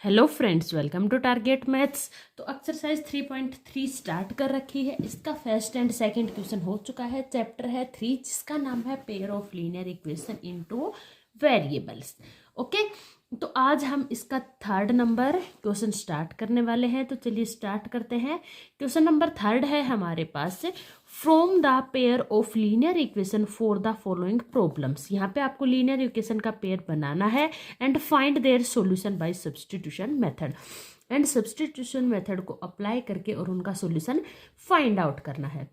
Hello friends, welcome to target maths. तो exercise 3.3 start कर रखी है। इसका फर्स्ट एंड सेकंड क्वेश्चन हो चुका है। चैप्टर है 3 जिसका नाम है pair of linear equation into variables. Okay, तो आज हम इसका थर्ड नंबर क्वेश्चन स्टार्ट करने वाले हैं। तो चलिए स्टार्ट करते हैं। क्वेश्चन नंबर थर्ड है हमारे पास, from the pair of linear equation for the following problems. यहाँ पे आपको लीनियर इक्वेशन का पेयर बनाना है and find their solution by substitution method. And substitution method को अप्लाई करके और उनका सॉल्यूशन फाइंड आउट करना है।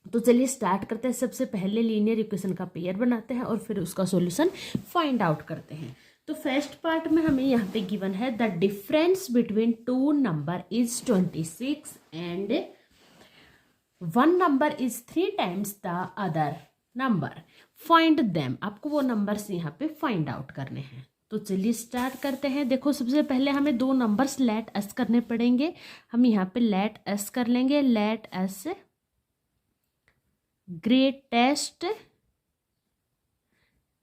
तो चलिए स्टार्ट करते हैं। सबसे पहले लीनियर इक्वेशन का पेयर बनाते हैं और फिर उसका सॉल्यूशन फाइंड आउट करते हैं। तो फर्स्ट पार्ट में हमें यहाँ पे गिवन है the difference between two number is 26 and one number is 3 times the other number, find them. आपको वो नंबर्स यहाँ पे फाइंड आउट करने हैं। तो चलिए स्टार्ट करते हैं। देखो, सबसे पहले हमें दो नंबर्स लेट एस करने पड़ेंगे। हम यहाँ पे लेट एस कर लेंगे। Let's greatest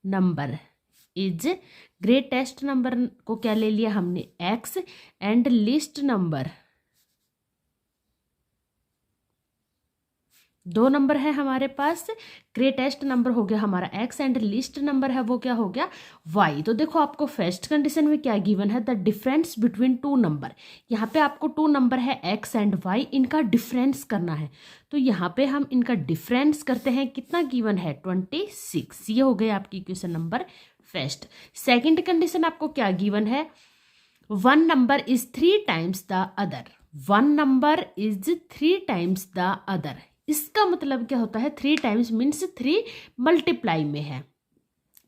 number is, greatest number को क्या ले लिया हमने, एक्स, एंड लिस्ट नंबर, दो नंबर है हमारे पास। ग्रेटेस्ट नंबर हो गया हमारा एक्स एंड लिस्ट नंबर है वो क्या हो गया, वाई। तो देखो आपको फर्स्ट कंडीशन में क्या गिवन है, the difference between two number. यहाँ पे आपको टू नंबर है एक्स एंड वाई, इनका डिफरेंस करना है। तो यहाँ पे हम इनका डिफरेंस करते हैं। कितना गिवन है, 26। ये हो गई आपकी question number first. Second condition आपको क्या गिवन है, one number is 3 times the other. One number is 3 times the other. इसका मतलब क्या होता है, 3 टाइम्स मीन्स 3 मल्टीप्लाई में है।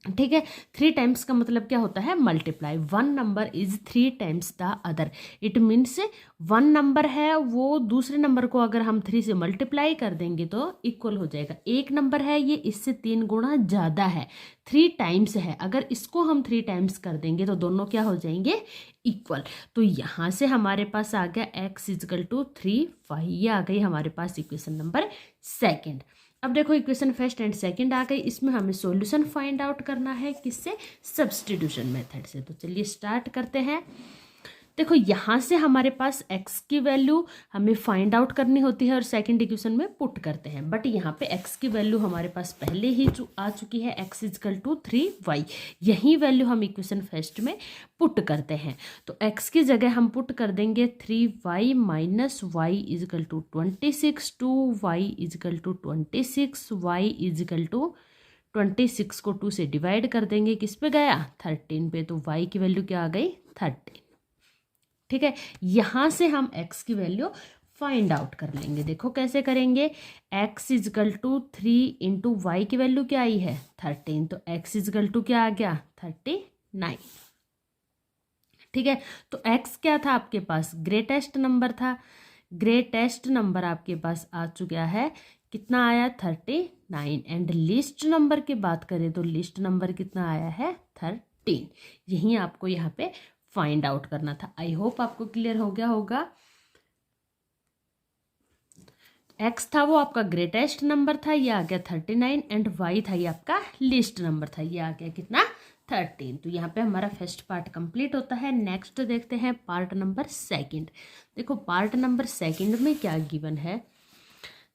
ठीक है, 3 टाइम्स का मतलब क्या होता है, multiply. One number is 3 times the other. It means one number है वो दूसरे नंबर को अगर हम 3 से मल्टीप्लाई कर देंगे तो इक्वल हो जाएगा। एक नंबर है ये इससे 3 गुना ज़्यादा है, 3 टाइम्स है। अगर इसको हम 3 टाइम्स कर देंगे तो दोनों क्या हो जाएंगे, इक्वल। तो यहाँ से हमारे पास आ गया x इजकल टू 3y। ये आ गई हमारे पास इक्वेशन नंबर सेकेंड। अब देखो इक्वेशन फर्स्ट एंड सेकंड आ गई। इसमें हमें सॉल्यूशन फाइंड आउट करना है, किससे, सब्स्टिट्यूशन मेथड से। तो चलिए स्टार्ट करते हैं। देखो यहाँ से हमारे पास x की वैल्यू हमें फाइंड आउट करनी होती है और सेकंड इक्वेशन में पुट करते हैं। बट यहाँ पे x की वैल्यू हमारे पास पहले ही आ चुकी है, x इजकल टू 3y। यही वैल्यू हम इक्वेशन फर्स्ट में पुट करते हैं। तो x की जगह हम पुट कर देंगे 3y minus Y equal to 26, 2y equal to 26, y equal to 26 को 2 से डिवाइड कर देंगे, किस पे गया, 13 पे। तो y की वैल्यू क्या आ गई, 13। ठीक है, यहां से हम x की वैल्यू फाइंड आउट कर लेंगे। देखो कैसे करेंगे, x equal to 3 into Y की वैल्यू क्या आई है, 13। तो x इजकल टू क्या आ गया, 39। ठीक है, तो x क्या था आपके पास, ग्रेटेस्ट नंबर था। ग्रेटेस्ट नंबर आपके पास आ चुका है, कितना आया, 39। एंड लिस्ट नंबर की बात करें तो लिस्ट नंबर कितना आया है, 13। यही आपको यहाँ पे फाइंड आउट करना था। आई होप आपको क्लियर हो गया होगा। x था वो आपका ग्रेटेस्ट नंबर था, ये आ गया 39। एंड y था ये आपका लिस्ट नंबर था, ये आ गया कितना, 13। तो यहाँ पे हमारा फर्स्ट पार्ट कंप्लीट होता है। नेक्स्ट देखते हैं पार्ट नंबर सेकंड। देखो पार्ट नंबर सेकंड में क्या गिवन है,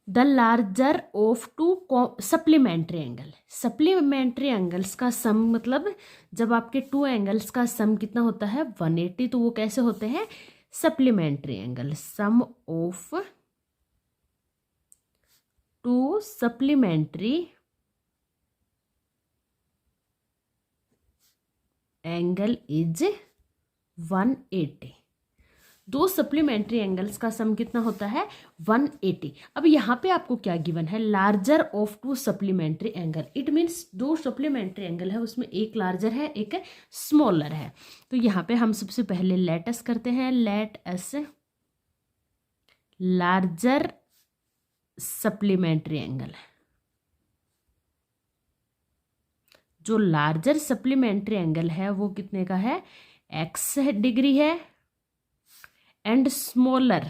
the larger of two supplementary angle. Supplementary angles का सम मतलब जब आपके टू एंगल्स का सम कितना होता है, 180। तो वो कैसे होते हैं, supplementary angle. Sum of two supplementary angle is 180। दो सप्लीमेंट्री एंगल्स का सम कितना होता है, 180। अब यहाँ पे आपको क्या गिवन है, larger of two supplementary angle. It means दो सप्लीमेंट्री एंगल है, उसमें एक लार्जर है एक स्मॉलर है। तो यहाँ पे हम सबसे पहले लेट एस करते हैं। Let's larger supplementary angle, जो लार्जर सप्लीमेंट्री एंगल है वो कितने का है, x डिग्री है। एंड स्मॉलर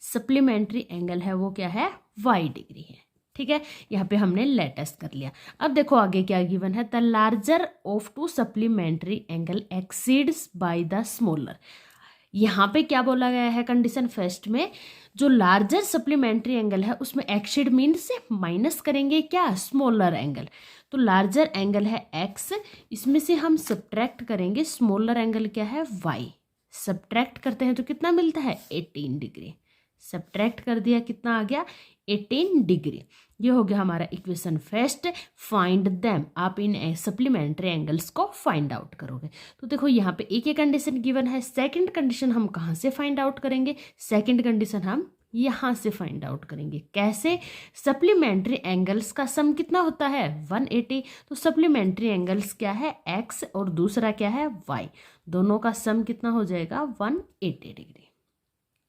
सप्लीमेंट्री एंगल है वो क्या है, y डिग्री है। ठीक है, यहाँ पे हमने लेटेस्ट कर लिया। अब देखो आगे क्या गिवन है, the larger of two supplementary angle exceeds by the smaller. यहाँ पे क्या बोला गया है कंडीशन फर्स्ट में, जो लार्जर सप्लीमेंट्री एंगल है उसमें एक्सीड मीन्स माइनस करेंगे क्या, स्मॉलर एंगल। तो लार्जर एंगल है एक्स, इसमें से हम सब्ट्रैक्ट करेंगे स्मॉलर एंगल क्या है वाई। सब्ट्रैक्ट करते हैं तो कितना मिलता है 18 डिग्री। सब्ट्रैक्ट कर दिया, कितना आ गया 18 डिग्री। ये हो गया हमारा इक्वेशन फर्स्ट। फाइंड देम, आप इन सप्लीमेंट्री एंगल्स को फाइंड आउट करोगे। तो देखो यहाँ पे एक एक कंडीशन गिवन है। सेकंड कंडीशन हम कहाँ से फाइंड आउट करेंगे, सेकंड कंडीशन हम यहाँ से फाइंड आउट करेंगे। कैसे, सप्लीमेंट्री एंगल्स का सम कितना होता है 180। तो सप्लीमेंट्री एंगल्स क्या है एक्स और दूसरा क्या है वाई, दोनों का सम कितना हो जाएगा 180 डिग्री।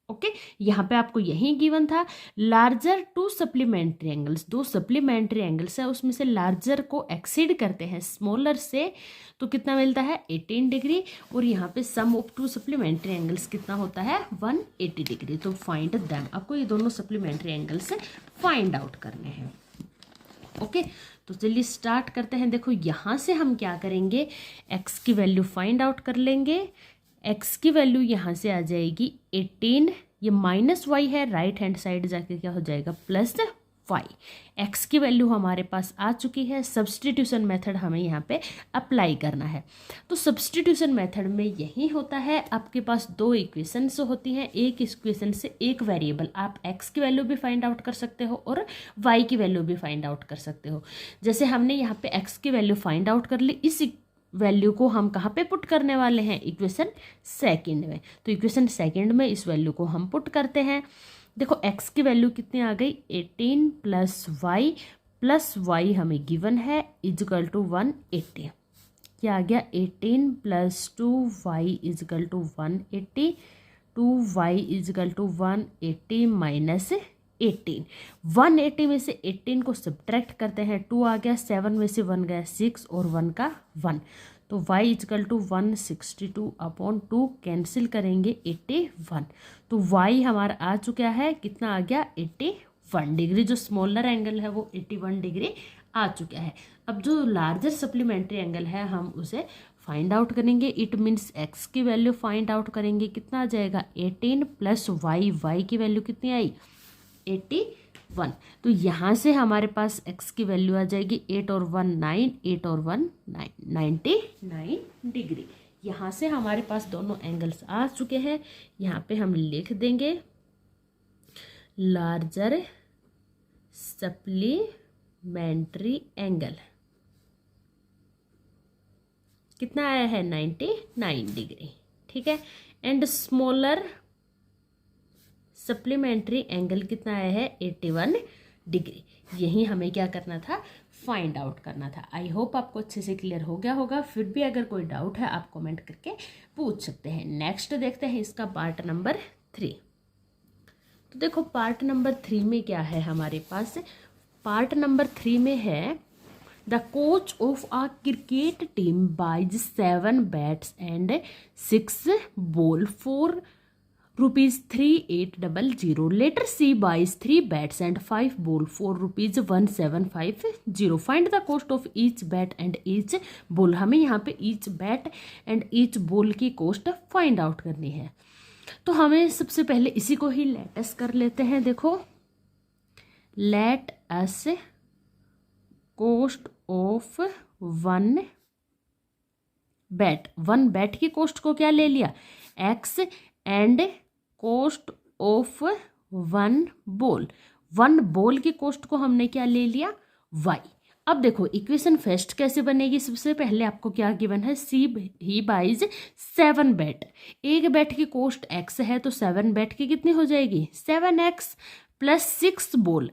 ओके, यहाँ पे आपको यही गिवन था। लार्जर टू सप्लीमेंट्री एंगल्स, दो सप्लीमेंट्री एंगल्स है उसमें से लार्जर को एक्सीड करते हैं स्मॉलर से, तो कितना मिलता है 18 डिग्री। और यहाँ पे सम ऑफ टू सप्लीमेंट्री एंगल्स कितना होता है 180 डिग्री। तो फाइंड देम, आपको ये दोनों सप्लीमेंट्री एंगल्स फाइंड आउट करने हैं। ओके, तो चलिए स्टार्ट करते हैं। देखो यहाँ से हम क्या करेंगे, एक्स की वैल्यू फाइंड आउट कर लेंगे। एक्स की वैल्यू यहाँ से आ जाएगी 18, ये माइनस वाई है, राइट हैंड साइड जाके क्या हो जाएगा प्लस वाई। एक्स की वैल्यू हमारे पास आ चुकी है। सब्सटीट्यूशन मेथड हमें यहाँ पे अप्लाई करना है। तो सब्सटीट्यूशन मेथड में यही होता है, आपके पास दो इक्वेशंस होती हैं, एक इक्वेशन से एक वेरिएबल, आप एक्स की वैल्यू भी फाइंड आउट कर सकते हो और वाई की वैल्यू भी फाइंड आउट कर सकते हो। जैसे हमने यहाँ पे एक्स की वैल्यू फाइंड आउट कर ली, इस वैल्यू को हम कहाँ पे पुट करने वाले हैं, इक्वेशन सेकंड में। तो इक्वेशन सेकंड में इस वैल्यू को हम पुट करते हैं। देखो x की वैल्यू कितनी आ गई 18 प्लस वाई हमें गिवन है इजकल टू 180। क्या आ गया 18 + 2y equal to 180, 2y equal to 180 minus 18। 180 में से 18 को सब्ट्रैक्ट करते हैं, 2 आ गया, 7 में से 1 गया 6 और 1 का 1, तो y इजकल टू 162/2 कैंसिल करेंगे 81। तो y हमारा आ चुका है, कितना आ गया 81 डिग्री। जो स्मॉलर एंगल है वो 81 डिग्री आ चुका है। अब जो लार्जर सप्लीमेंट्री एंगल है हम उसे फाइंड आउट करेंगे। इट मीन्स x की वैल्यू फाइंड आउट करेंगे, कितना आ जाएगा 18 प्लस y की वैल्यू कितनी आई 81। तो यहाँ से हमारे पास x की वैल्यू आ जाएगी 8 और 1 9, 8 और 1 9, 99 डिग्री। यहाँ से हमारे पास दोनों एंगल्स आ चुके हैं। यहाँ पे हम लिख देंगे लार्जर सप्लीमेंट्री एंगल कितना आया है 99 डिग्री, ठीक है। एंड स्मॉलर सप्लीमेंट्री एंगल कितना आया है 81 डिग्री। यही हमें क्या करना था, फाइंड आउट करना था। आई होप आपको अच्छे से क्लियर हो गया होगा। फिर भी अगर कोई डाउट है आप कमेंट करके पूछ सकते हैं। नेक्स्ट देखते हैं इसका पार्ट नंबर 3। तो देखो पार्ट नंबर 3 में क्या है हमारे पास, पार्ट नंबर 3 में है the coach of a cricket team buys 7 bats and 6 ball for ₹3800. Letter C buys 3 bats and 5 ball for ₹1750. Find the cost of each bat and each ball. हमें यहाँ पे each bat and each ball की cost find out करनी है। तो हमें सबसे पहले इसी को ही let us कर लेते हैं। देखो let us cost of one bat, one bat की कोस्ट को क्या ले लिया x and cost of one ball, one ball की कोस्ट को हमने क्या ले लिया y। अब देखो इक्वेशन फर्स्ट कैसे बनेगी, सबसे पहले आपको क्या गिवन है सी ही बाइज 7 बैट, एक बैट की कोस्ट x है तो 7 बैट की कितनी हो जाएगी 7x प्लस 6 बॉल,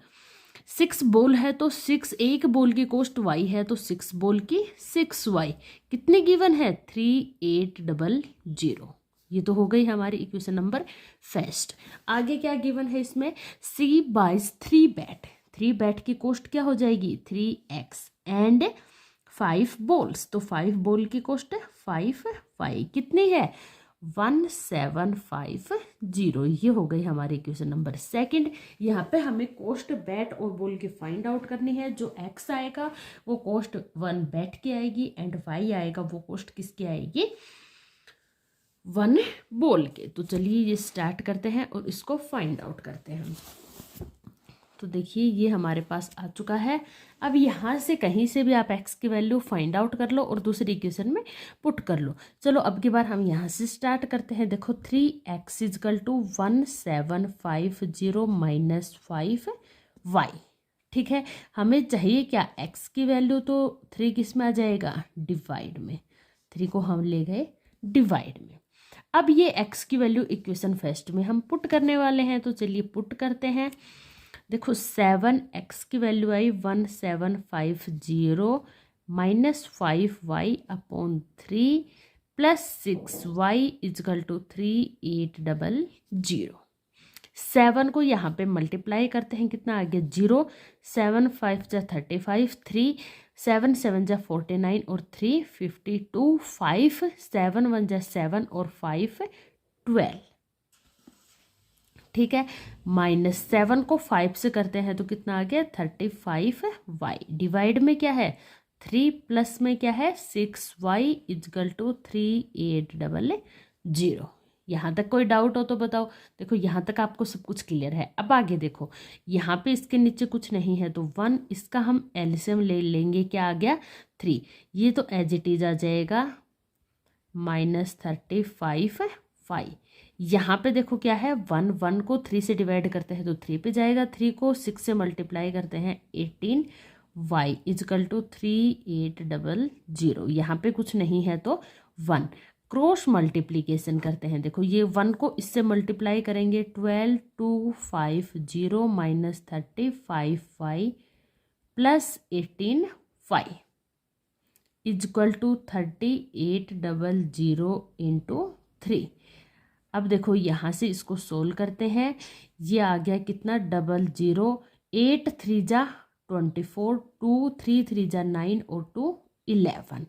6 बॉल है तो 6, एक बॉल की कोस्ट y है तो 6 बॉल की 6y, कितनी गिवन है 3800। ये तो हो गई हमारी इक्वेशन नंबर फर्स्ट। आगे क्या गिवन है इसमें C बाइज 3 बैट, 3 बैट की कोस्ट क्या हो जाएगी 3x एंड 5 बॉल्स, तो 5 बॉल की कोस्ट 5y कितनी है 1750। ये हो गई हमारी इक्वेशन नंबर सेकंड। यहाँ पे हमें कोस्ट बैट और बोल के फाइंड आउट करनी है। जो एक्स आएगा वो कोस्ट 1 बैट की आएगी एंड वाई आएगा वो कोस्ट किसकी आएगी, 1 बोल के। तो चलिए ये स्टार्ट करते हैं और इसको फाइंड आउट करते हैं। तो देखिए ये हमारे पास आ चुका है। अब यहाँ से कहीं से भी आप x की वैल्यू फाइंड आउट कर लो और दूसरी इक्वेशन में पुट कर लो। चलो अब की बार हम यहाँ से स्टार्ट करते हैं। देखो 3x is equal to 1750 minus 5y। ठीक है, हमें चाहिए क्या, x की वैल्यू। तो 3 किस में आ जाएगा, डिवाइड में। 3 को हम ले गए डिवाइड में। अब ये x की वैल्यू इक्वेशन फर्स्ट में हम पुट करने वाले हैं। तो चलिए पुट करते हैं। देखो 7x की वैल्यू आई 1750 minus 5y upon 3 plus 6y equal to 3800। 7 को यहाँ पे मल्टीप्लाई करते हैं, कितना आ गया 0। 7 5 जा 35, 3 7 7 जा 49 और 3 52, 5 7 1 जा 7 और 5 12। ठीक है, -7 को 5 से करते हैं तो कितना आ गया 35y। डिवाइड में क्या है 3 प्लस में क्या है 6y इजकल टू 3800। यहाँ तक कोई डाउट हो तो बताओ। देखो यहाँ तक आपको सब कुछ क्लियर है। अब आगे देखो, यहाँ पे इसके नीचे कुछ नहीं है तो 1, इसका हम एलसीएम ले लेंगे, क्या आ गया 3। ये तो एज इट इज आ जाएगा -35y। यहाँ पे देखो क्या है 1 को 3 से डिवाइड करते हैं तो 3 पे जाएगा। 3 को 6 से मल्टीप्लाई करते हैं 18y इजकल टू 3800। यहाँ पे कुछ नहीं है तो 1। क्रॉस मल्टीप्लीकेशन करते हैं। देखो ये 1 को इससे मल्टीप्लाई करेंगे 12250 minus 35y plus 18y equal to 3800 into 3। अब देखो यहाँ से इसको सोल्व करते हैं। ये आ गया कितना 00, 8 3 जा 24, 2 3 3 जा 9 और 2 11।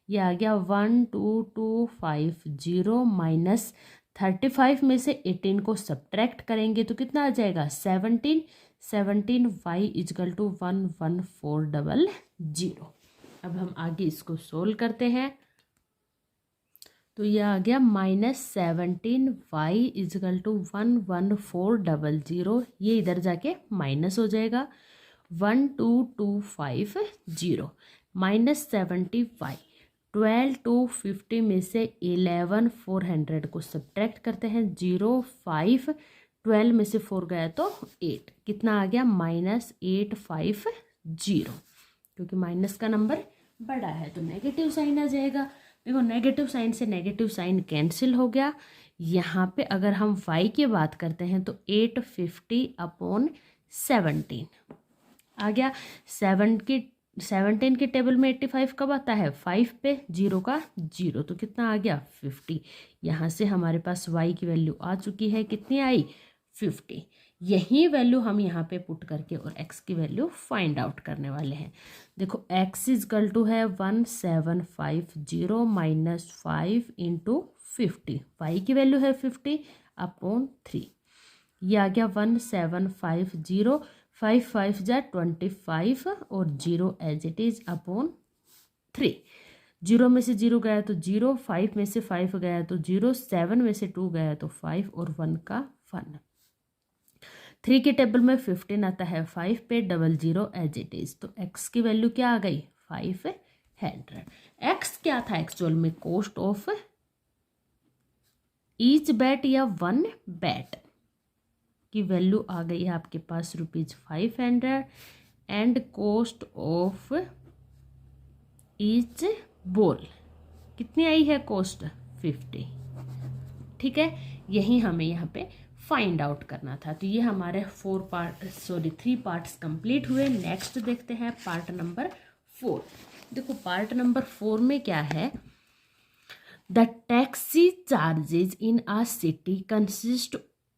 ये आ गया 12250 माइनस 35 में से 18 को सब्ट्रैक्ट करेंगे तो कितना आ जाएगा 17। 17y is equal to 11400। अब हम आगे इसको सोल्व करते हैं। तो ये आ गया -17y इजकल टू 11400। ये इधर जाके माइनस हो जाएगा 12250 माइनस 70y। 12 to 50 में से 11 400 को सब्ट्रैक्ट करते हैं 0 5। 12 में से 4 गया तो 8, कितना आ गया -850। क्योंकि माइनस का नंबर बड़ा है तो नेगेटिव साइन आ जाएगा। देखो नेगेटिव साइन से नेगेटिव साइन कैंसिल हो गया। यहाँ पे अगर हम y की बात करते हैं तो 850 अपॉन 17 आ गया। 17 के टेबल में 85 कब आता है 5 पे, 0 का 0 तो कितना आ गया 50। यहाँ से हमारे पास y की वैल्यू आ चुकी है, कितनी आई 50। यही वैल्यू हम यहाँ पे पुट करके और x की वैल्यू फाइंड आउट करने वाले हैं। देखो x इजकल टू है 1750 माइनस 5 इंटू 50। y की वैल्यू है 50 अपॉन 3। ये आ गया 1750, 5 5 जा 25 और 0 एज इट इज अपॉन 3। 0 में से 0 गया तो 0, 5 में से 5 गया तो 0, 7 में से 2 गया तो 5 और 1 का 1। 3 के टेबल में 15 आता है, 5 पे 00 एज इट इज। तो x की वैल्यू क्या आ गई 500। x क्या था एक्चुअल में कॉस्ट ऑफ ईच बैट या 1 बैट की वैल्यू आ गई है आपके पास ₹500 and cost of each ball कितनी आई है कॉस्ट 50। ठीक है, यही हमें यहाँ पे फाइंड आउट करना था। तो ये हमारे 3 पार्ट्स कंप्लीट हुए। नेक्स्ट देखते हैं पार्ट नंबर 4। देखो पार्ट नंबर 4 में क्या है, the taxi charges in a city consist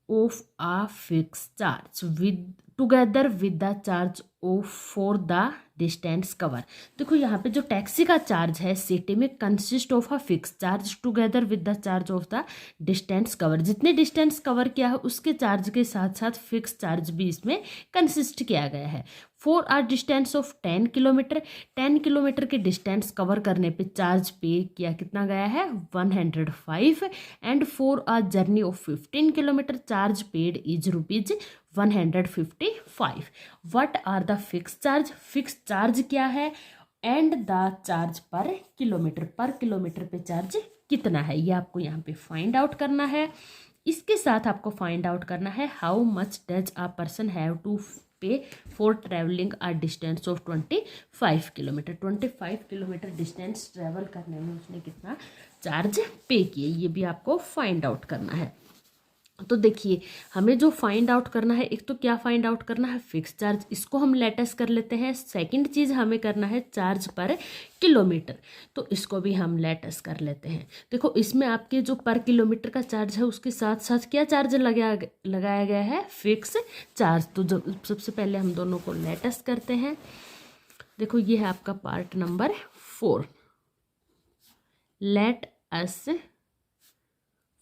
of a fix charge with together with the charge of for the distance cover. देखो यहाँ पे जो टैक्सी का चार्ज है सिटी में consist of a fix charge together with the charge of the distance cover. जितने distance cover किया है उसके चार्ज के साथ साथ फिक्स चार्ज भी इसमें कंसिस्ट किया गया है। For our distance of 10 kilometre, 10 kilometre के डिस्टेंस कवर करने पे चार्ज पे किया कितना गया है 105। And for a journey of 15 kilometre charge paid is rupees 155। What are the fix charge, fix charge क्या है and the charge per kilometre पे चार्ज कितना है ये आपको यहाँ पे फाइंड आउट करना है। इसके साथ आपको फाइंड आउट करना है how much does a person have to pay for travelling a distance of 25 kilometre. 25 kilometre distance travel करने में उसने कितना चार्ज पे किए, ये भी आपको फाइंड आउट करना है। तो देखिए हमें जो फाइंड आउट करना है, एक तो क्या फाइंड आउट करना है फिक्स चार्ज, इसको हम लेटेस कर लेते हैं। सेकंड चीज़ हमें करना है चार्ज पर किलोमीटर, तो इसको भी हम लेटेस कर लेते हैं। देखो इसमें आपके जो पर किलोमीटर का चार्ज है उसके साथ साथ क्या चार्ज लगाया गया है फिक्स चार्ज। तो जब सबसे पहले हम दोनों को लेटेस करते हैं। देखो ये है आपका part number 4, let us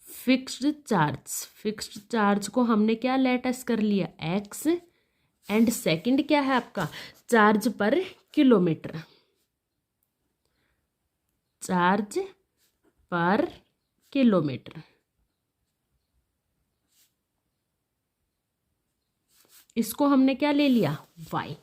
fixed charge. Fixed charge को हमने क्या लेटेस कर लिया एक्स, एंड सेकंड क्या है आपका charge per kilometre, charge per kilometre, इसको हमने क्या ले लिया y।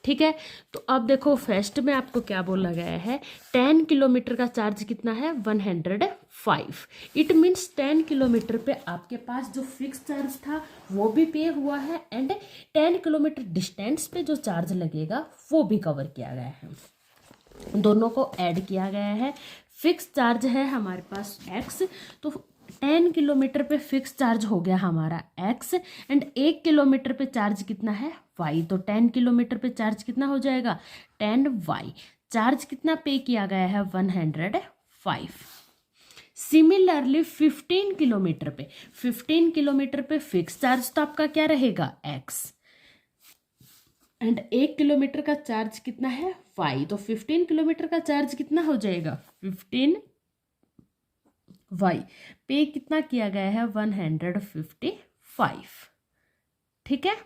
ठीक है, तो अब देखो फर्स्ट में आपको क्या बोला गया है 10 किलोमीटर का चार्ज कितना है 105। इट मीन्स 10 किलोमीटर पे आपके पास जो फिक्स चार्ज था वो भी पे हुआ है, एंड 10 किलोमीटर डिस्टेंस पे जो चार्ज लगेगा वो भी कवर किया गया है, दोनों को ऐड किया गया है। फिक्स चार्ज है हमारे पास x, तो 10 किलोमीटर पे फिक्स चार्ज हो गया हमारा x, एंड 1 किलोमीटर पे चार्ज कितना है y। तो 10 किलोमीटर पे चार्ज कितना हो जाएगा 10y। चार्ज कितना पे किया गया है 105। सिमिलरली 15 किलोमीटर पे फिक्स चार्ज तो आपका क्या रहेगा x, एंड 1 किलोमीटर का चार्ज कितना है y। तो 15 किलोमीटर का चार्ज कितना हो जाएगा 15y। पे कितना किया गया है 155। ठीक है,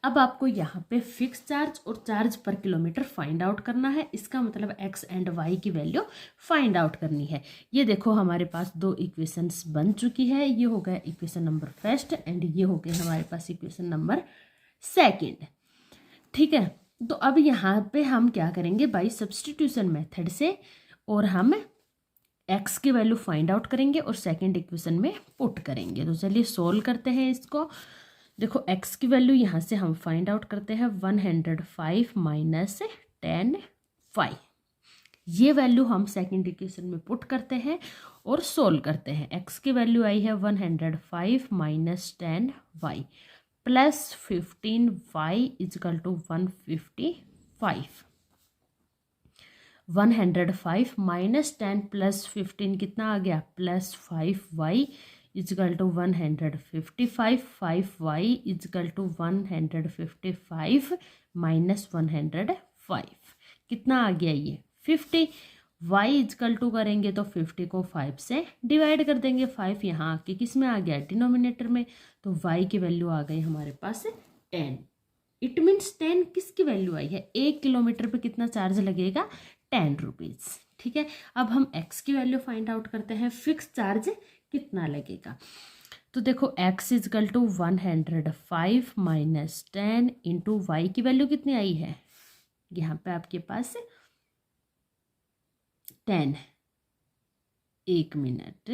अब आपको यहाँ पे फिक्स चार्ज और charge per kilometre find out करना है। इसका मतलब x एंड y की वैल्यू फाइंड आउट करनी है। ये देखो हमारे पास दो इक्वेशंस बन चुकी है, ये हो गया इक्वेशन नंबर फर्स्ट एंड ये हो गया हमारे पास इक्वेशन नंबर सेकंड। ठीक है, तो अब यहाँ पे हम क्या करेंगे बाय सब्स्टिट्यूशन मेथड से, और हम x की वैल्यू फाइंड आउट करेंगे और सेकंड इक्वेशन में पुट करेंगे। तो चलिए सोल्व करते हैं इसको। देखो x की वैल्यू यहाँ से हम फाइंड आउट करते हैं 105 माइनस 10y। ये वैल्यू हम सेकंड इक्वेशन में पुट करते हैं और सोल्व करते हैं। x की वैल्यू आई है 105 minus 10y plus 15y equal to 155। 105 minus 10 plus 15 कितना आ गया plus 5y equal to 155। 5y equal to 155 minus 105 कितना आ गया ये 50। y इजकल टू करेंगे तो 50 को 5 से डिवाइड कर देंगे। 5 यहाँ आके किस में आ गया डिनोमिनेटर में, तो y की वैल्यू आ गई हमारे पास 10। इट मीन्स 10 किसकी वैल्यू आई है 1 किलोमीटर पे कितना चार्ज लगेगा 10 रुपीज़। ठीक है, अब हम x की वैल्यू फाइंड आउट करते हैं फिक्स चार्ज कितना लगेगा। तो देखो x equal to 105 minus 10 into Y की वैल्यू कितनी आई है यहाँ पे आपके पास 10। 1 मिनट,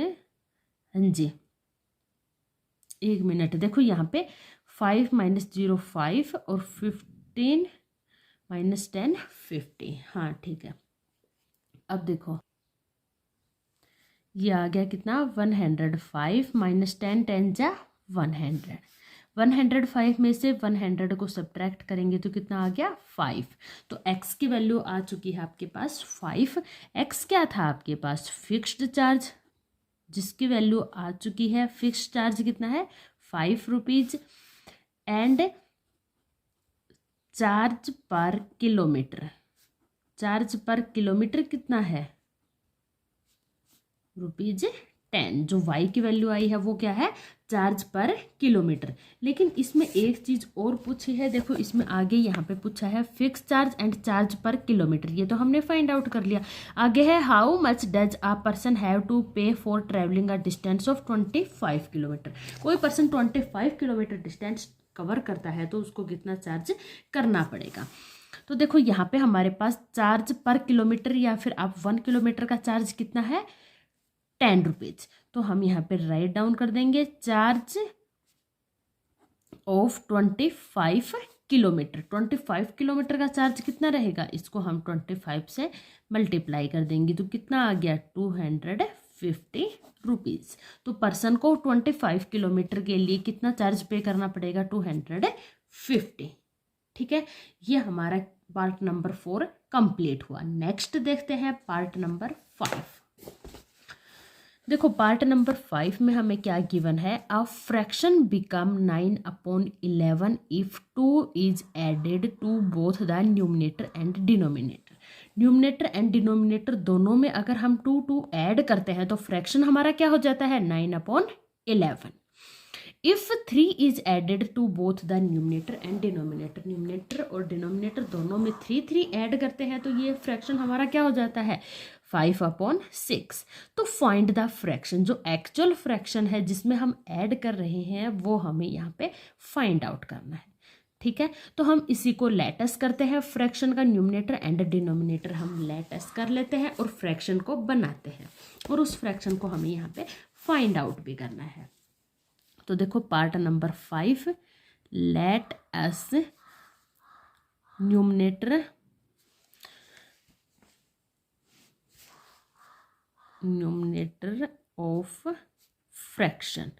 हाँ जी 1 मिनट। देखो यहाँ पे 5 माइनस 0 5 और 15 माइनस 10 50। हाँ ठीक है, अब देखो ये आ गया कितना 105 माइनस 10 10 जा 100। 105 में से 100 को सब्ट्रैक्ट करेंगे तो कितना आ गया 5। तो x की वैल्यू आ चुकी है आपके पास 5। x क्या था आपके पास फिक्स्ड चार्ज जिसकी वैल्यू आ चुकी है, फिक्स्ड चार्ज कितना है 5 rupees, and charge per kilometre, charge per kilometre कितना है, ₹10। जो y की वैल्यू आई है वो क्या है, चार्ज पर किलोमीटर। लेकिन इसमें एक चीज और पूछी है, देखो इसमें आगे यहाँ पे पूछा है fix charge and charge per kilometre, ये तो हमने फाइंड आउट कर लिया। आगे है how much does a person have to pay for travelling a distance of 25 kilometre. कोई पर्सन 25 किलोमीटर डिस्टेंस कवर करता है तो उसको कितना चार्ज करना पड़ेगा। तो देखो यहाँ पे हमारे पास चार्ज पर किलोमीटर या फिर आप 1 किलोमीटर का चार्ज कितना है, ₹10। तो हम यहाँ पे राइट डाउन कर देंगे चार्ज ऑफ 25 किलोमीटर। 25 किलोमीटर का चार्ज कितना रहेगा, इसको हम 25 से मल्टीप्लाई कर देंगे तो कितना आ गया, ₹250। तो पर्सन को 25 किलोमीटर के लिए कितना चार्ज पे करना पड़ेगा, 250। ठीक है, ये हमारा पार्ट नंबर 4 कंप्लीट हुआ। नेक्स्ट देखते हैं पार्ट नंबर 5। देखो पार्ट नंबर 5 में हमें क्या गिवन है, a fraction become 9/11 if 2 is added to both the numerator and denominator. Numerator and denominator दोनों में अगर हम 2 ऐड करते हैं तो फ्रैक्शन हमारा क्या हो जाता है, 9/11। If 3 is added to both the numerator and denominator, numerator और डिनोमिनेटर दोनों में 3 ऐड करते हैं तो ये फ्रैक्शन हमारा क्या हो जाता है, 5/6। तो फाइंड द फ्रैक्शन, जो एक्चुअल फ्रैक्शन है जिसमें हम ऐड कर रहे हैं वो हमें यहाँ पे फाइंड आउट करना है। ठीक है, तो हम इसी को लेटस करते हैं, फ्रैक्शन का न्यूमिनेटर एंड डिनोमिनेटर हम लेटस कर लेते हैं और फ्रैक्शन को बनाते हैं और उस फ्रैक्शन को हमें यहाँ पे फाइंड आउट भी करना है। तो देखो part number 5, let us numerator of fraction,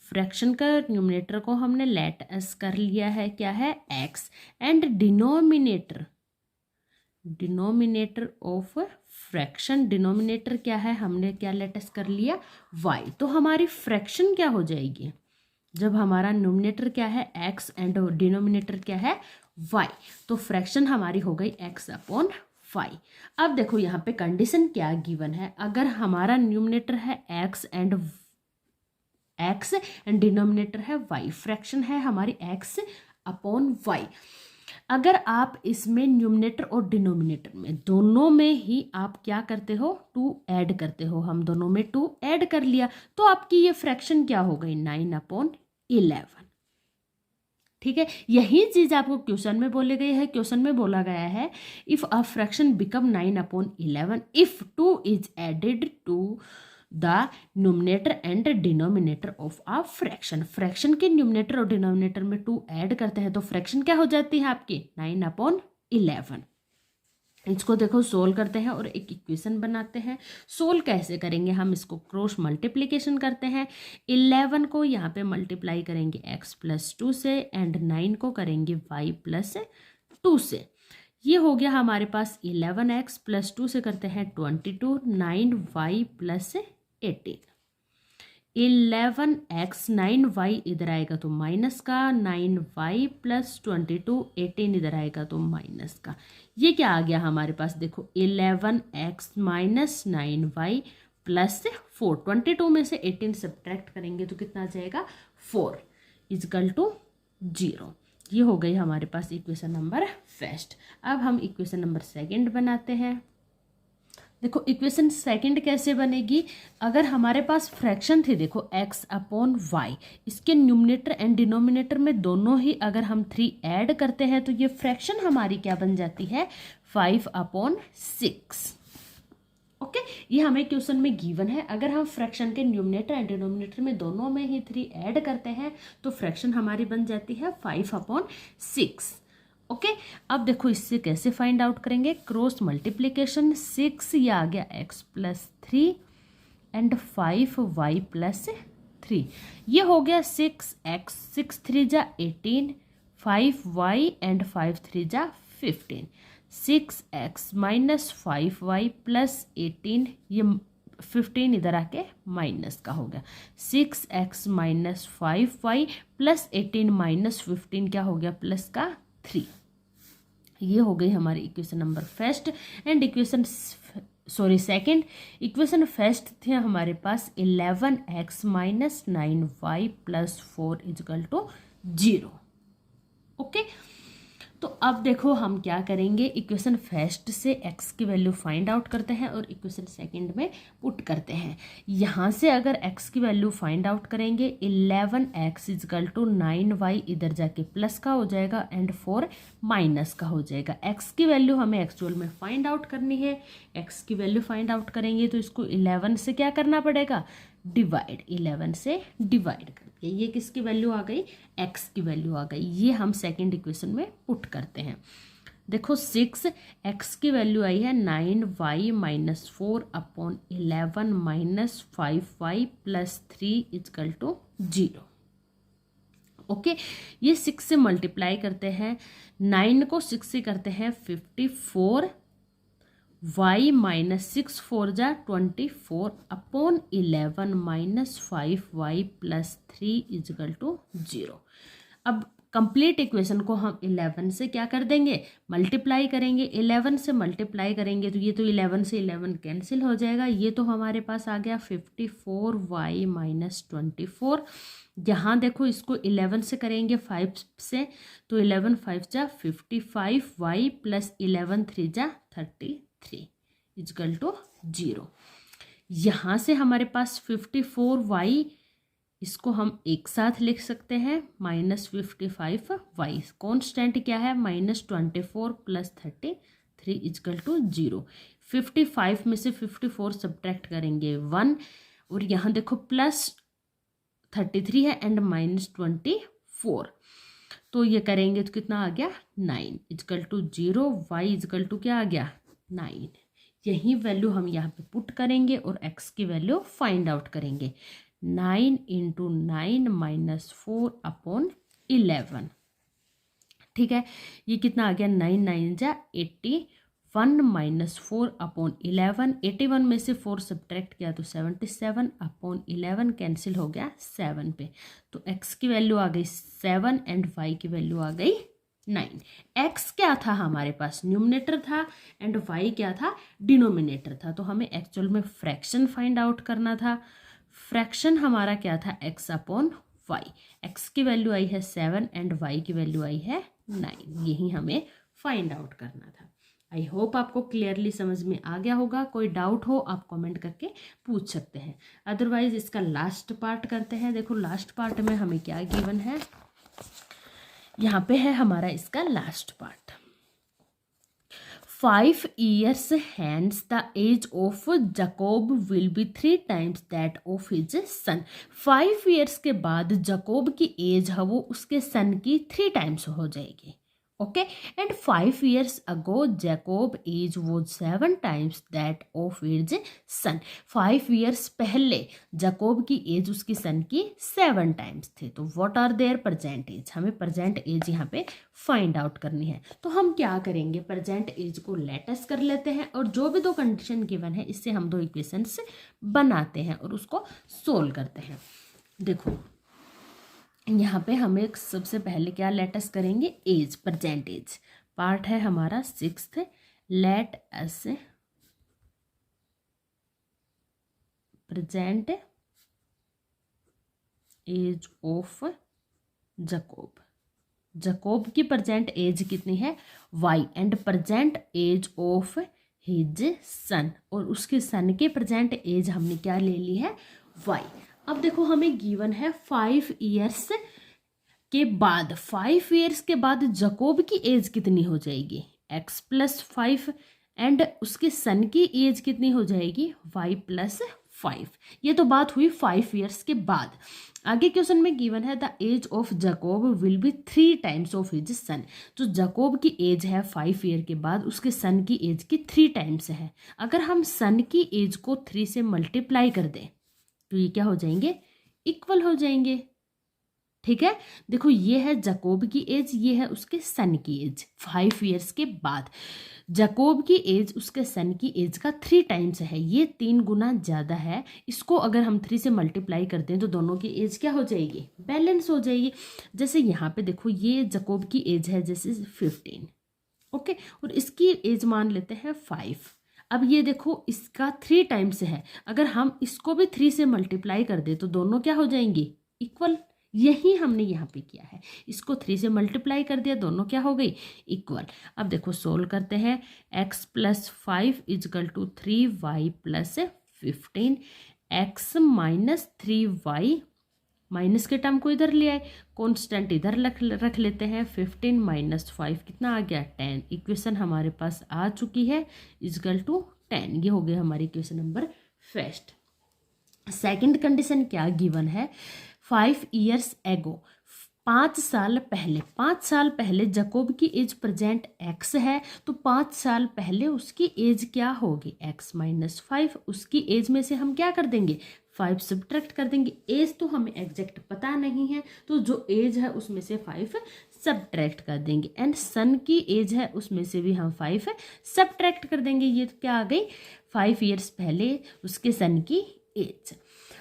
fraction का न्यूमिनेटर को हमने लेट अस कर लिया है, क्या है, x, and denominator of fraction, denominator क्या है, हमने क्या लेट अस कर लिया, y। तो हमारी फ्रैक्शन क्या हो जाएगी, जब हमारा न्यूमिनेटर क्या है x एंड डिनोमिनेटर क्या है y, तो फ्रैक्शन हमारी हो गई x/5। अब देखो यहाँ पे कंडीशन क्या गिवन है, अगर हमारा न्यूमिनेटर है x एंड डिनोमिनेटर है y, फ्रैक्शन है हमारी x/y। अगर आप इसमें न्यूमिनेटर और डिनोमिनेटर में दोनों में ही आप क्या करते हो, 2 ऐड करते हो, हम दोनों में 2 ऐड कर लिया तो आपकी ये फ्रैक्शन क्या हो गई, 9/11। ठीक है, यही चीज आपको क्वेश्चन में बोले गई है, क्वेश्चन में बोला गया है if a fraction become 9/11 if 2 is added to the numerator and denominator of a fraction. Fraction के न्यूमिनेटर और डिनोमिनेटर में 2 ऐड करते हैं तो फ्रैक्शन क्या हो जाती है आपकी, 9/11। इसको देखो सोल्व करते हैं और एक इक्वेशन बनाते हैं। सोल्व कैसे करेंगे, हम इसको क्रॉस मल्टीप्लिकेशन करते हैं। 11 को यहाँ पे मल्टीप्लाई करेंगे x+2 से एंड 9 को करेंगे y+2 से। ये हो गया हमारे पास 11x+2 से करते हैं 22, 9y+18। 11x 9y इधर आएगा तो माइनस का, 9y+22 18 इधर आएगा तो माइनस का। ये क्या आ गया हमारे पास, देखो 11x - 9y+4, 22 में से 18 सब्ट्रैक्ट करेंगे तो कितना आ जाएगा, 4 = 0। ये हो गई हमारे पास इक्वेशन नंबर फर्स्ट। अब हम इक्वेशन नंबर सेकंड बनाते हैं। देखो इक्वेशन सेकंड कैसे बनेगी, अगर हमारे पास फ्रैक्शन थी, देखो x/y, इसके न्यूमिनेटर एंड डिनोमिनेटर में दोनों ही अगर हम 3 ऐड करते हैं तो ये फ्रैक्शन हमारी क्या बन जाती है, 5/6। ओके, ये हमें क्वेश्चन में गिवन है। अगर हम फ्रैक्शन के न्यूमिनेटर एंड डिनोमिनेटर में दोनों में ही 3 ऐड करते हैं तो फ्रैक्शन हमारी बन जाती है 5/6। ओके, अब देखो इससे कैसे फाइंड आउट करेंगे, क्रॉस मल्टीप्लिकेशन, 6 ये आ गया x+3 एंड 5y+3, ये हो गया 6x, 6 3 जा 18, 5y एंड 5 3 जा 15, 6x - 5y+18, ये 15 इधर आके माइनस का हो गया, 6x - 5y+18 - 15 क्या हो गया, प्लस का 3। ये हो गई हमारी equation number first. And equation second equation first थे हमारे पास 11x minus 9y plus 4 equal to 0। Okay, तो अब देखो हम क्या करेंगे, इक्वेशन फर्स्ट से x की वैल्यू फाइंड आउट करते हैं और इक्वेशन सेकंड में पुट करते हैं। यहाँ से अगर x की वैल्यू फाइंड आउट करेंगे 11x इजकल टू 9y, इधर जाके प्लस का हो जाएगा एंड 4 माइनस का हो जाएगा। x की वैल्यू हमें एक्चुअल में फाइंड आउट करनी है। x की वैल्यू फाइंड आउट करेंगे तो इसको 11 से क्या करना पड़ेगा, डिवाइड, 11 से डिवाइड करके ये किसकी वैल्यू आ गई, x की वैल्यू आ गई। ये हम सेकंड इक्वेशन में पुट करते हैं। देखो 6x की वैल्यू आई है 9y minus 4 upon 11 minus 5y plus 3 equal to 0। Okay, ये 6 से मल्टीप्लाई करते हैं, 9 को 6 से करते हैं 54, y माइनस 6 4 जा 24 upon 11 minus 5y plus 3 equal to 0। अब कंप्लीट इक्वेशन को हम 11 से क्या कर देंगे, मल्टीप्लाई करेंगे। 11 से मल्टीप्लाई करेंगे तो ये तो 11 से 11 कैंसिल हो जाएगा। ये तो हमारे पास आ गया 54y माइनस 24। यहाँ देखो इसको 11 से करेंगे 5 से तो 11 5 जा 55y प्लस 11 3 जा 33 इजकल टू 0। यहाँ से हमारे पास 54y, इसको हम एक साथ लिख सकते हैं माइनस 55y, कॉन्स्टेंट क्या है -24 प्लस 33 इजकल टू 0। 55 में से 54 सब्ट्रैक्ट करेंगे 1, और यहाँ देखो प्लस 33 है एंड -24, तो ये करेंगे तो कितना आ गया 9 equal to 0। y equal to क्या आ गया 9। यही वैल्यू हम यहाँ पे पुट करेंगे और x की वैल्यू फाइंड आउट करेंगे। 9 इंटू 9 माइनस 4 अपॉन 11, ठीक है, ये कितना आ गया 9 9 जा 81 माइनस 4 अपॉन 11, 81 में से 4 सब्ट्रैक्ट किया तो 77 अपॉन 11 कैंसिल हो गया 7 पे, तो x की वैल्यू आ गई 7 एंड y की वैल्यू आ गई 9। x क्या था हमारे पास, न्यूमरेटर था, एंड y क्या था, डिनोमिनेटर था। तो हमें एक्चुअल में फ्रैक्शन फाइंड आउट करना था। फ्रैक्शन हमारा क्या था, x अपॉन y। x की वैल्यू आई है 7 एंड y की वैल्यू आई है 9, यही हमें फाइंड आउट करना था। आई होप आपको क्लियरली समझ में आ गया होगा। कोई डाउट हो आप कमेंट करके पूछ सकते हैं, अदरवाइज इसका लास्ट पार्ट करते हैं। देखो लास्ट पार्ट में हमें क्या गिवन है, यहाँ पे है हमारा इसका last part. 5 years hence the age of Jacob will be 3 times that of his son। 5 years के बाद जकोब की एज है वो उसके सन की 3 टाइम्स हो जाएगी। Okay, and 5 years ago Jacob age was 7 times that of his son। 5 years पहले जकोब की एज उसकी सन की 7 टाइम्स थे। तो what are their present age, हमें प्रेजेंट एज यहाँ पे फाइंड आउट करनी है। तो हम क्या करेंगे, प्रेजेंट एज को लेटेस्ट कर लेते हैं और जो भी 2 कंडीशन गिवन है इससे हम 2 इक्वेशंस बनाते हैं और उसको सोल्व करते हैं। देखो यहाँ पे हमें सबसे पहले क्या लेटेस्ट करेंगे, एज, प्रेजेंट एज। पार्ट है हमारा 6th, let's present age of Jacob. Jacob की प्रेजेंट एज कितनी है y, and present age of his son, और उसके सन के प्रेजेंट एज हमने क्या ले ली है y। अब देखो हमें गिवन है 5 years के बाद, 5 years के बाद जकोब की एज कितनी हो जाएगी, x प्लस 5, एंड उसके सन की एज कितनी हो जाएगी y प्लस 5। ये तो बात हुई 5 years के बाद। आगे क्वेश्चन में गिवन है the age of Jacob will be 3 times of his son. तो जकोब की एज है 5 year के बाद उसके सन की एज की 3 टाइम्स है। अगर हम सन की एज को 3 से मल्टीप्लाई कर दें तो ये क्या हो जाएंगे, इक्वल हो जाएंगे। ठीक है, देखो ये है जकोब की एज, ये है उसके सन की एज 5 years के बाद। जकोब की एज उसके सन की एज का 3 टाइम्स है, ये 3 गुना ज़्यादा है। इसको अगर हम 3 से मल्टीप्लाई करते हैं तो दोनों की एज क्या हो जाएगी, बैलेंस हो जाएगी। जैसे यहाँ पे देखो ये जकोब की एज है जैसे 15, ओके, और इसकी एज मान लेते हैं 5। अब ये देखो इसका 3 टाइम्स है, अगर हम इसको भी 3 से मल्टीप्लाई कर दे तो दोनों क्या हो जाएंगे, इक्वल। यही हमने यहाँ पे किया है, इसको 3 से मल्टीप्लाई कर दिया, दोनों क्या हो गई, इक्वल। अब देखो सोल्व करते हैं, x + 5 = 3y + 15, x - 3y, minus के टर्म को इधर ले आए, कांस्टेंट इधर रख लेते हैं, 15 - 5 कितना आ गया, 10। इक्वेशन हमारे पास आ चुकी है, = 10। ये हो गया हमारी equation number first. Second condition क्या गिवन है, 5 years ago, 5 साल पहले, 5 साल पहले जकोब की एज प्रेजेंट x है, तो 5 साल पहले उसकी एज क्या होगी, x - 5। उसकी एज में से हम क्या कर देंगे, 5 सब्ट्रैक्ट कर देंगे। एज तो हमें एग्जैक्ट पता नहीं है, तो जो एज है उसमें से 5 सब्ट्रैक्ट कर देंगे। एंड सन की एज है उसमें से भी हम 5 सब्ट्रैक्ट कर देंगे। ये तो क्या आ गई, 5 years पहले उसके सन की एज।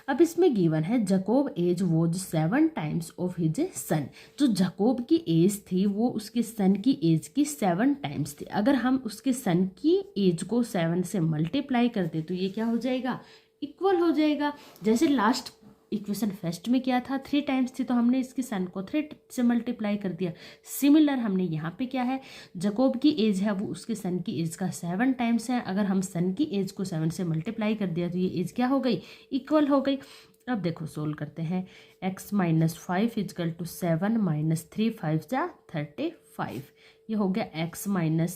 अब इसमें गिवन है Jacob age was 7 times of his son. जो जकोब की एज थी वो उसके सन की एज की 7 टाइम्स थी। अगर हम उसके सन की एज को 7 से मल्टीप्लाई कर दे तो ये क्या हो जाएगा, इक्वल हो जाएगा। जैसे लास्ट इक्वेशन फर्स्ट में क्या था, 3 टाइम्स थी, तो हमने इसकी सन को 3 से मल्टीप्लाई कर दिया। सिमिलर हमने यहाँ पे क्या है, जकोब की एज है वो उसके सन की एज का 7 टाइम्स है। अगर हम सन की एज को 7 से मल्टीप्लाई कर दिया तो ये एज क्या हो गई, इक्वल हो गई। अब देखो सोल्व करते हैं, x - 5 = 7 - 3 5 = 35। ये हो गया x -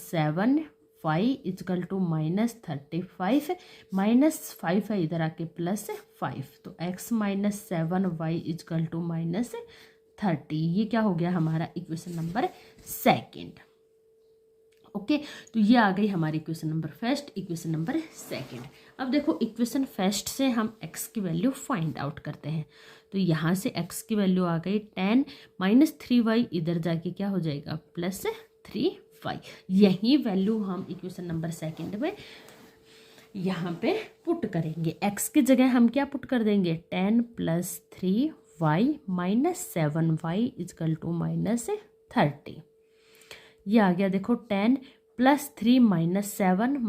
7 y = -35, -5 है इधर आके +5, तो x - 7 y = -30। ये क्या हो गया हमारा इक्वेशन नंबर सेकंड। ओके, तो ये आ गई हमारी equation number first, equation number second. अब देखो इक्वेशन फर्स्ट से हम x की वैल्यू फाइंड आउट करते हैं। तो यहाँ से x की वैल्यू आ गई 10 - 3y, इधर जाके क्या हो जाएगा, +3y। यही वैल्यू हम इक्वेशन नंबर सेकंड में यहाँ पे पुट करेंगे। x की जगह हम क्या पुट कर देंगे, 10 + 3y - 7y = -30। ये आ गया देखो 10 + 3 - 7 -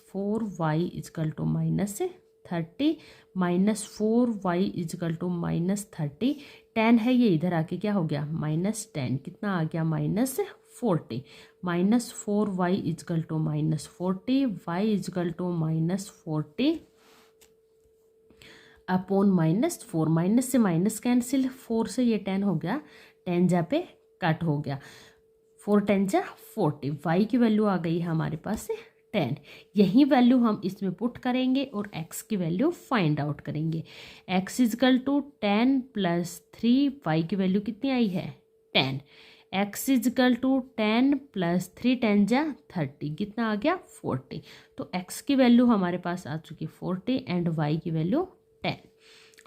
4y = -30, -4y = -30। 10 है ये इधर आके क्या हो गया, -10, कितना आ गया, -40, -4y = -40, y = -40 अपॉन -4, माइनस से माइनस कैंसिल, 4 से ये 10 हो गया, 10 जा पे कट हो गया, 4 10 जा 40। y की वैल्यू आ गई हमारे पास 10। यही वैल्यू हम इसमें पुट करेंगे और x की वैल्यू फाइंड आउट करेंगे। x = 10 + 3, y की वैल्यू कितनी आई है, 10। x = 10 + 3 10 जा 30, कितना आ गया, 40। तो x की वैल्यू हमारे पास आ चुकी 40 एंड y की वैल्यू 10।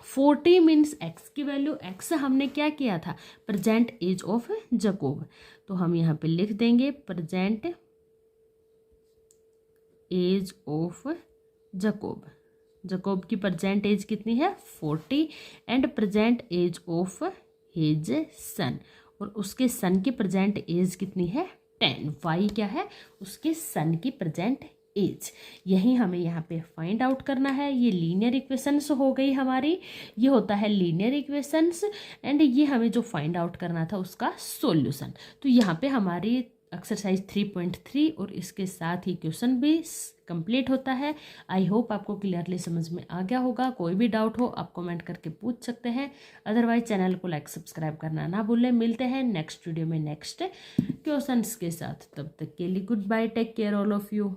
40 मीन्स x की वैल्यू, x हमने क्या किया था, प्रेजेंट एज ऑफ जकोब, तो हम यहाँ पे लिख देंगे present age of Jacob. Jacob की प्रेजेंट एज कितनी है, 40 and present age of his son, और उसके सन की प्रेजेंट एज कितनी है, 10। वाई क्या है, उसके सन की प्रेजेंट एज। यही हमें यहाँ पे फाइंड आउट करना है। ये लीनियर इक्वेशंस हो गई हमारी, ये होता है लीनियर इक्वेशंस एंड ये हमें जो फाइंड आउट करना था उसका सॉल्यूशन। तो यहाँ पे हमारी एक्सरसाइज 3.3 और इसके साथ ही क्वेश्चन भी कंप्लीट होता है। आई होप आपको क्लियरली समझ में आ गया होगा। कोई भी डाउट हो आप कमेंट करके पूछ सकते हैं, अदरवाइज चैनल को लाइक सब्सक्राइब करना ना भूलें। मिलते हैं नेक्स्ट वीडियो में नेक्स्ट क्वेश्चंस के साथ, तब तक के लिए good bye, take care all of you.